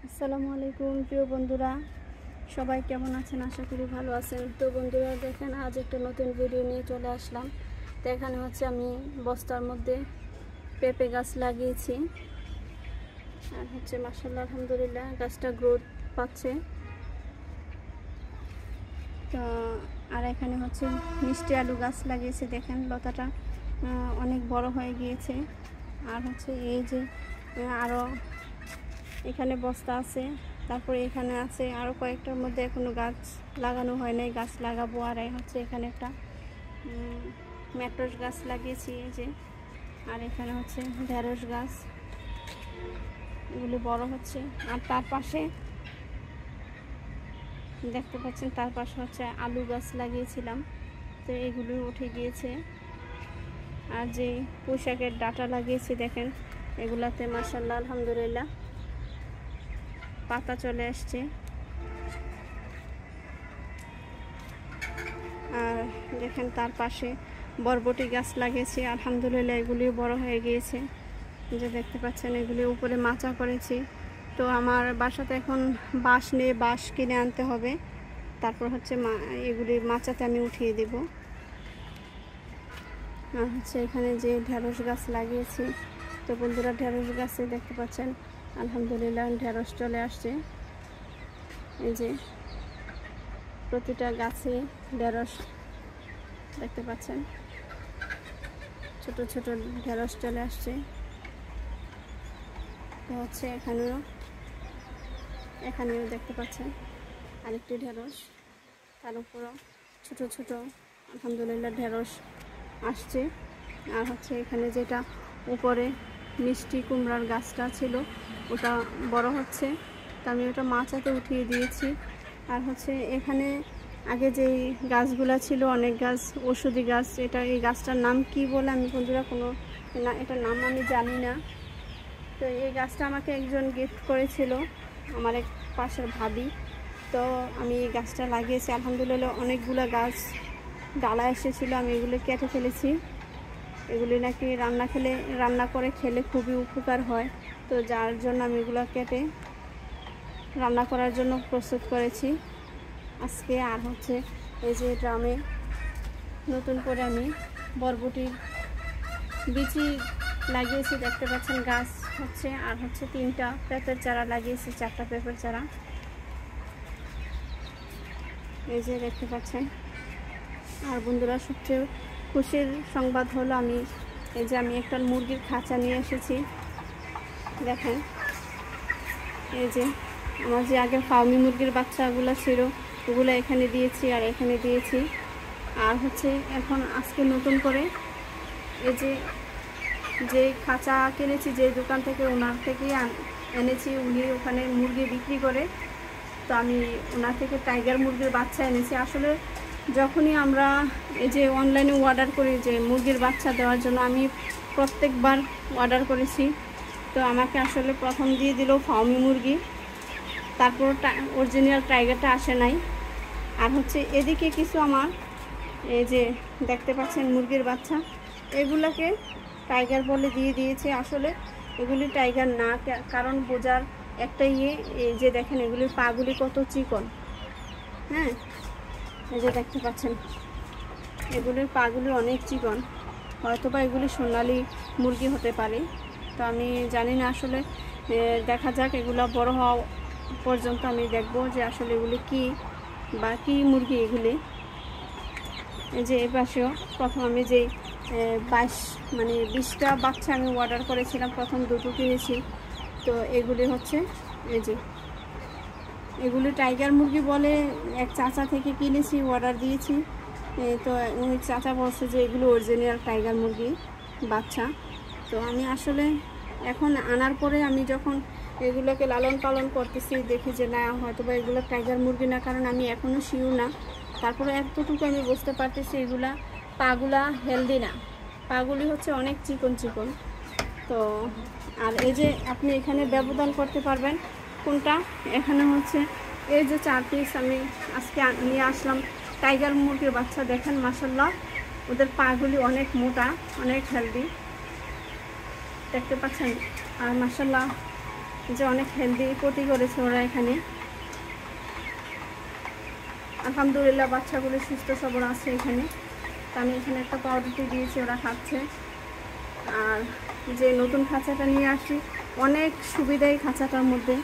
আসসালামু আলাইকুম প্রিয় বন্ধুরা, সবাই কেমন আছেন? আশা করি ভালো আছেন। তো বন্ধুরা দেখেন, আজ একটা নতুন ভিডিও নিয়ে চলে আসলাম। তো এখানে হচ্ছে আমি বস্তার মধ্যে পেঁপে গাছ লাগিয়েছি, আর হচ্ছে মাশাআল্লাহ আলহামদুলিল্লাহ গাছটা গ্রোথ পাচ্ছে। তো আর এখানে হচ্ছে মিষ্টি আলু গাছ লাগিয়েছি, দেখেন লতাটা অনেক বড় হয়ে গিয়েছে। আর হচ্ছে এই যে আরও এখানে বস্তা আছে, তারপরে এখানে আছে আরও কয়েকটার মধ্যে এখনো গাছ লাগানো হয় নাই, গাছ লাগাবো। আর হচ্ছে এখানে একটা মেট্রোস গাছ লাগিয়েছি এই যে। আর এখানে হচ্ছে ঢেঁড়স গাছ, এগুলি বড় হচ্ছে। আর তার পাশে দেখতে পাচ্ছেন, তার পাশে হচ্ছে আলু গাছ লাগিয়েছিলাম, তো এগুলি উঠে গিয়েছে। আর যে পোশাকের ডাটা লাগিয়েছি দেখেন, এগুলাতে মাশাআল্লাহ আলহামদুলিল্লাহ পাতা চলে আসছে। আর দেখেন তার পাশে বরবটি গাছ লাগিয়েছি, আলহামদুলিল্লাহ এগুলিও বড় হয়ে গিয়েছে। যে দেখতে পাচ্ছেন এগুলি উপরে মাচা করেছি। তো আমার বাসাতে এখন বাঁশ নেই, বাঁশ কিনে আনতে হবে, তারপর হচ্ছে এগুলি মাচাতে আমি উঠিয়ে দেব। আর হচ্ছে এখানে যে ঢেঁড়স গাছ লাগিয়েছি, তো বন্ধুরা ঢেঁড়স গাছে দেখতে পাচ্ছেন আলহামদুলিল্লাহ ঢেঁড়স চলে আসছে। এই যে প্রতিটা গাছে ঢেঁড়স দেখতে পাচ্ছেন, ছোট ছোট ঢেঁড়স চলে আসছে। তো হচ্ছে এখানেও দেখতে পাচ্ছেন আরেকটি ঢেঁড়স, তার উপরও ছোট ছোট আলহামদুলিল্লাহ ঢেঁড়স আসছে। আর হচ্ছে এখানে যেটা উপরে মিষ্টি কুমড়ার গাছটা ছিল, ওটা বড় হচ্ছে, তো আমি ওটা মাচাতে উঠিয়ে দিয়েছি। আর হচ্ছে এখানে আগে যেই গাছগুলা ছিল, অনেক গাছ ওষুধি গাছ, এই গাছটার নাম কি বলে আমি বন্ধুরা এটার নাম আমি জানি না। তো এই গাছটা আমাকে একজন গিফট করেছিল, আমার এক পাশের ভাবি। তো আমি এই গাছটা লাগিয়েছি, আলহামদুলিল্লাহ অনেকগুলো গাছ ডালা এসেছিলো, আমি এগুলো কেটে ফেলেছি। এগুলি নাকি রান্না করে খেলে খুবই উপকার হয়, তো যার জন্য আমি এগুলো কেটে রান্না করার জন্য প্রস্তুত করেছি আজকে। আর হচ্ছে এই যে ড্রামে নতুন করে আমি বরবটির বিচি লাগিয়েছি, দেখতে পাচ্ছেন গাছ হচ্ছে। আর হচ্ছে 3টা পেঁপের চারা লাগিয়েছি, 4টা পেঁপের চারা এই যে দেখতে পাচ্ছেন। আর বন্ধুরা সবচেয়ে খুশির সংবাদ হলো আমি একটা মুরগির খাঁচা নিয়ে এসেছি। দেখেন এই যে আমার যে আগে ফার্মি মুরগির বাচ্চাগুলো ছিল, ওগুলো এখানে দিয়েছি আর এখানে দিয়েছি। আর হচ্ছে এখন আজকে নতুন করে এই যে খাঁচা কিনেছি, যে দোকান থেকে ওনার থেকেই এনেছি, উনি ওখানে মুরগি বিক্রি করে, তো আমি ওনার থেকে টাইগার মুরগির বাচ্চা এনেছি। আসলে যখনই আমরা এই যে অনলাইনে অর্ডার করি যে মুরগির বাচ্চা দেওয়ার জন্য, আমি প্রত্যেকবার অর্ডার করেছি, তো আমাকে আসলে প্রথম দিয়ে দিল ফার্মি মুরগি, তারপর অরিজিনাল টাইগারটা আসে নাই। আর হচ্ছে এদিকে কিছু আমার এই যে দেখতে পাচ্ছেন মুরগির বাচ্চা, এগুলোকে টাইগার বলে দিয়ে দিয়েছে। আসলে এগুলি টাইগার না, কারণ বোঝার একটা এই যে দেখেন এগুলির পাগুলি কত চিকন। হ্যাঁ, এই যে দেখতে পাচ্ছেন এগুলির পাগুলি অনেক চিকন, হয়তোবা এগুলি সোনালি মুরগি হতে পারে, তো আমি জানি না। আসলে দেখা যাক, এগুলো বড় হওয়া পর্যন্ত আমি দেখব যে আসলে এগুলি কি মুরগি এগুলি। এই যে এ পাশেও প্রথম আমি যেই 20টা বাচ্চা আমি অর্ডার করেছিলাম, প্রথম 2টো কিনেছি। তো এগুলি হচ্ছে এই যে এগুলি টাইগার মুরগি বলে, এক চাচা থেকে কিনেছি, অর্ডার দিয়েছি। তো ওই চাচা বলছে যে এগুলো অরিজিনাল টাইগার মুরগি বাচ্চা। তো আমি আসলে এখন আনার পরে আমি যখন এগুলোকে লালন পালন করতেছি, দেখি যে না, হয়তো বা এগুলো টাইগার মুরগি না, কারণ আমি এখনও শিওর না। তারপরে এতটুকু আমি বুঝতে পারতেছি এগুলা পাগুলা হেলদি না, পাগুলি হচ্ছে অনেক চিকন চিকন। তো আর এই যে আপনি এখানে ব্যবধান করতে পারবেন কোনটা, এখানে হচ্ছে এই যে 4 পিস আমি আজকে নিয়ে আসলাম টাইগার মুরগির বাচ্চা। দেখেন মাশাআল্লাহ ওদের পাগুলি অনেক মোটা, অনেক হেলদি দেখতে পাচ্ছেন। আর মাশাআল্লাহ যে অনেক হেলদি পটি করেছে ওরা এখানে। আলহামদুলিল্লাহ বাচ্চাগুলো সুস্থ সবল আছে এখানে। তো আমি এখানে একটা পাউরুটি দিয়েছি, ওরা খাচ্ছে। আর যে নতুন খাঁচাটা নিয়ে আসি, অনেক সুবিধা এই খাঁচাটার মধ্যে।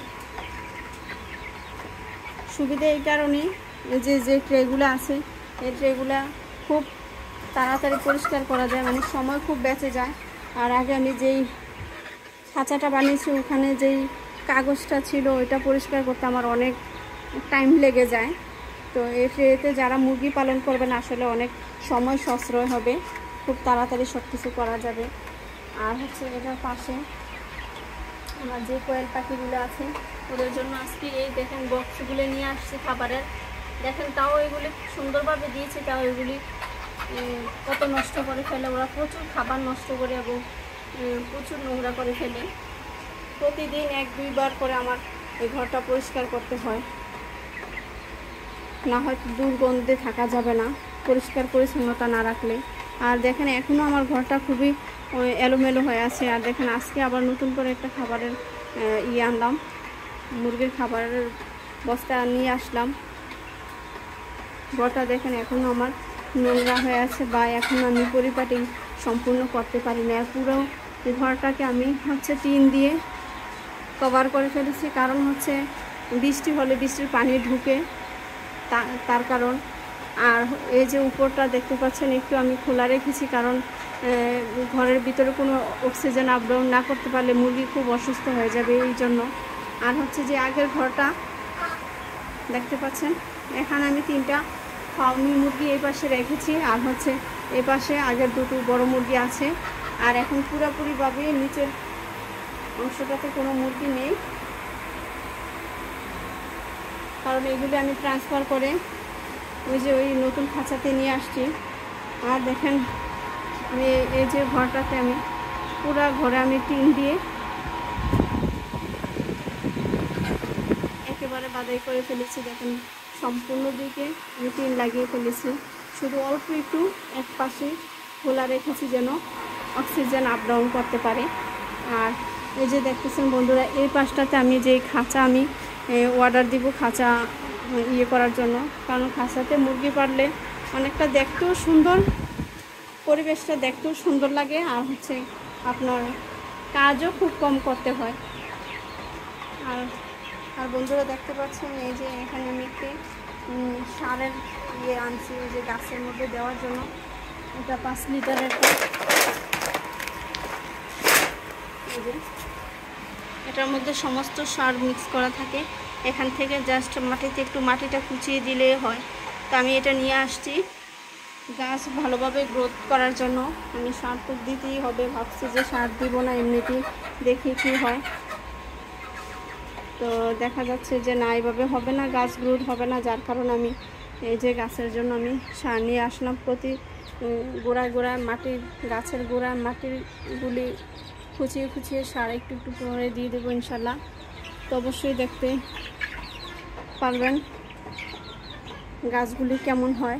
সুবিধা এই কারণেই যে ট্রেগুলো আছে, এই ট্রেগুলো খুব তাড়াতাড়ি পরিষ্কার করা যায়, মানে সময় খুব বেঁচে যায়। আর আগে আমি যেই খাঁচাটা বানিয়েছি ওখানে যেই কাগজটা ছিল ওইটা পরিষ্কার করতে আমার অনেক টাইম লেগে যায়। তো এই ট্রেতে যারা মুরগি পালন করবেন আসলে অনেক সময় সাশ্রয় হবে, খুব তাড়াতাড়ি সব কিছু করা যাবে। আর হচ্ছে এটার পাশে আমার যে কোয়েল পাখিগুলো আছে ওদের জন্য আজকে এই দেখেন বক্সগুলো নিয়ে আসছি খাবারের। দেখেন তাও এগুলি সুন্দরভাবে দিয়েছি, তাও এগুলি কত নষ্ট করে ফেলে। ওরা প্রচুর খাবার নষ্ট করে এবং প্রচুর নোংরা করে ফেলে। প্রতিদিন 1-2 বার করে আমার এই ঘরটা পরিষ্কার করতে হয়, না হয়তো দুর্গন্ধে থাকা যাবে না পরিষ্কার পরিচ্ছন্নতা না রাখলে। আর দেখেন এখনও আমার ঘরটা খুবই এলোমেলো হয়ে আছে। আর দেখেন আজকে আবার নতুন করে একটা খাবারের আনলাম, মুরগির খাবারের বস্তা নিয়ে আসলাম। ঘরটা দেখেন এখনও আমার নোংরা হয়ে আছে, বা এখন আমি পরিপাটি সম্পূর্ণ করতে পারি না। পুরো ঘরটাকে আমি হচ্ছে টিন দিয়ে কভার করে ফেলেছি, কারণ হচ্ছে বৃষ্টি হলে বৃষ্টির পানি ঢুকে, তার কারণ। আর এই যে উপরটা দেখতে পাচ্ছেন একটু আমি খোলা রেখেছি, কারণ ঘরের ভিতরে কোনো অক্সিজেন আপ ডাউন না করতে পারলে মুরগি খুব অসুস্থ হয়ে যাবে এই জন্য। আর হচ্ছে যে আগের ঘরটা দেখতে পাচ্ছেন, এখানে আমি 3টা ফার্মি মুরগি এই পাশে রেখেছি, আর হচ্ছে এই পাশে আগের 2টো বড় মুরগি আছে। আর এখন পুরোপুরিভাবে নিচের অংশটাতে কোনো মুরগি নেই, কারণ এগুলি আমি ট্রান্সফার করে ওই নতুন খাঁচাতে নিয়ে আসছি। আর দেখেন আমি এই যে ঘরটাতে আমি পুরো ঘরে আমি টিন দিয়ে একেবারে বাদাই করে ফেলেছি। দেখেন সম্পূর্ণ দিকে আমি টিন লাগিয়ে ফেলেছি, শুধু অল্প একটু এক পাশে খোলা রেখেছি যেন অক্সিজেন আপ ডাউন করতে পারে। আর এই যে দেখতেছেন বন্ধুরা, এই পাশটাতে আমি যে খাঁচা আমি অর্ডার দিব খাঁচা করার জন্য, কারণ খাঁচাতে মুরগি পাললে অনেকটা দেখতেও সুন্দর, পরিবেশটা দেখতেও সুন্দর লাগে। আর হচ্ছে আপনার কাজও খুব কম করতে হয়। আর বন্ধুরা দেখতে পাচ্ছেন এই যে এখানে আমি একটি সারের আনছি, ওই যে গাছের মধ্যে দেওয়ার জন্য। এটা 5 লিটারের, এটার মধ্যে সমস্ত সার মিক্স করা থাকে। এখান থেকে জাস্ট মাটিতে একটু মাটিটা কুচিয়ে দিলে হয়। তো আমি এটা নিয়ে আসছি গাছ ভালোভাবে গ্রোথ করার জন্য। আমি সার তো দিতেই হবে, ভাবছি যে সার দিব না, এমনিতেই দেখি কী হয়। তো দেখা যাচ্ছে যে না, এইভাবে হবে না, গাছ গ্রোথ হবে না। যার কারণে আমি এই যে গাছের জন্য আমি সার নিয়ে আসলাম। প্রতি গোড়ায় গোড়ায় মাটির, গাছের গোড়ায় মাটিরগুলি খুঁচিয়ে খুঁচিয়ে সার একটু একটু করে দিয়ে দেবো ইনশাল্লাহ। তো অবশ্যই দেখতে পারবেন গাছগুলি কেমন হয়।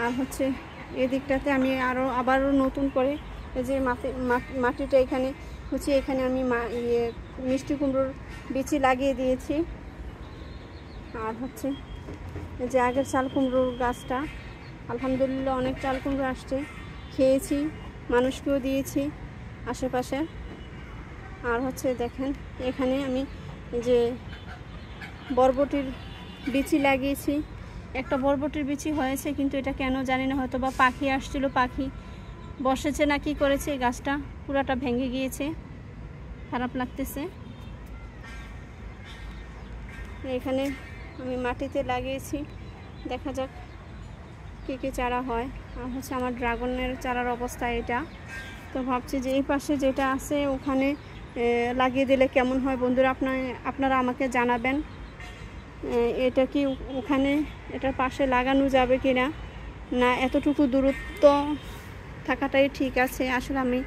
আর হচ্ছে এই দিকটাতে আমি আবারও নতুন করে এই যে মাটিটা এখানে খুঁচিয়ে এখানে আমি মিষ্টি কুমড়োর বিচি লাগিয়ে দিয়েছি। আর হচ্ছে এই যে আগের চাল কুমড়োর গাছটা, আলহামদুলিল্লাহ অনেক চাল কুমড়ো আসছে, খেয়েছি, মানুষকেও দিয়েছি আশেপাশে। আর হচ্ছে দেখেন এখানে আমি যে বরবটির বিচি লাগিয়েছি, একটা বরবটির বিচি হয়েছে, কিন্তু এটা কেন জানি না, হয়তো বা পাখি আসছিল, পাখি বসেছে না কি করেছে, গাছটা পুরাটা ভেঙে গিয়েছে, খারাপ লাগতেছে। এখানে আমি মাটিতে লাগিয়েছি, দেখা যাক কী কী চারা হয়। আর হচ্ছে আমার ড্রাগনের চারার অবস্থা এটা। তো ভাবছি যে এই পাশে যেটা আছে ওখানে লাগিয়ে দিলে কেমন হয়। বন্ধুরা আপনারা আমাকে জানাবেন এটা কি ওখানে এটার পাশে লাগানো যাবে কি না, না এতটুকু দূরত্ব থাকাটাই ঠিক আছে। আসলে আমি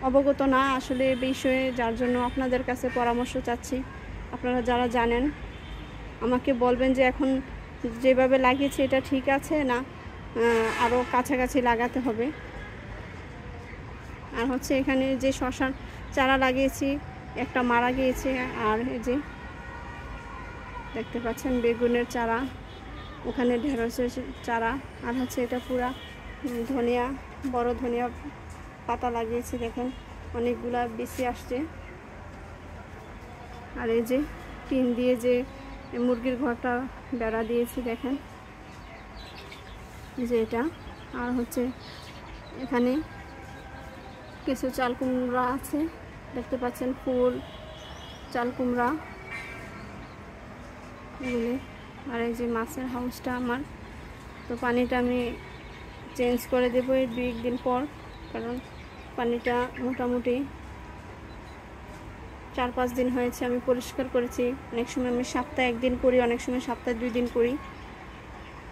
অবগত না আসলে এই বিষয়ে, যার জন্য আপনাদের কাছে পরামর্শ চাচ্ছি। আপনারা যারা জানেন আমাকে বলবেন যে এখন যেভাবে লাগিয়েছে এটা ঠিক আছে না আরও কাছাকাছি লাগাতে হবে। আর হচ্ছে এখানে যে শশার চারা লাগিয়েছি একটা মারা গিয়েছে। আর এই যে দেখতে পাচ্ছেন বেগুনের চারা, ওখানে ঢেঁড়সের চারা, আর হচ্ছে এটা পুরা ধনিয়া, বড় ধনিয়া পাতা লাগিয়েছি। দেখেন অনেকগুলা বেশি আসছে। আর এই যে টিন দিয়ে যে মুরগির ঘরটা বেড়া দিয়েছি দেখেন যে এটা। আর হচ্ছে এখানে কিছু চাল কুমড়া আছে, দেখতে পাচ্ছেন ফুল চাল কুমড়া এগুলি। আর এই যে মাছের হাউসটা আমার, তো পানিটা আমি চেঞ্জ করে দেবো এই 2-1 দিন পর, কারণ পানিটা মোটামুটি 4-5 দিন হয়েছে আমি পরিষ্কার করেছি। অনেক সময় আমি সপ্তাহে 1 দিন করি, অনেক সময় সপ্তাহে 2 দিন করি।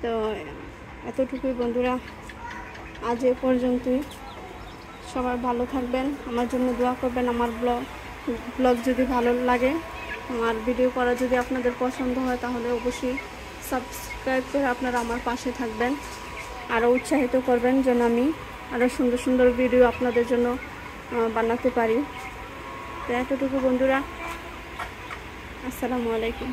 তো এতটুকুই বন্ধুরা, আজ এ পর্যন্তই। সবাই ভালো থাকবেন, আমার জন্য দোয়া করবেন। আমার ব্লগ যদি ভালো লাগে, আমার ভিডিও করা যদি আপনাদের পছন্দ হয়, তাহলে অবশ্যই সাবস্ক্রাইব করে আপনারা আমার পাশে থাকবেন, আরও উৎসাহিত করবেন যেন আমি আরও সুন্দর সুন্দর ভিডিও আপনাদের জন্য বানাতে পারি। তো এতটুকু বন্ধুরা, আসসালামু আলাইকুম।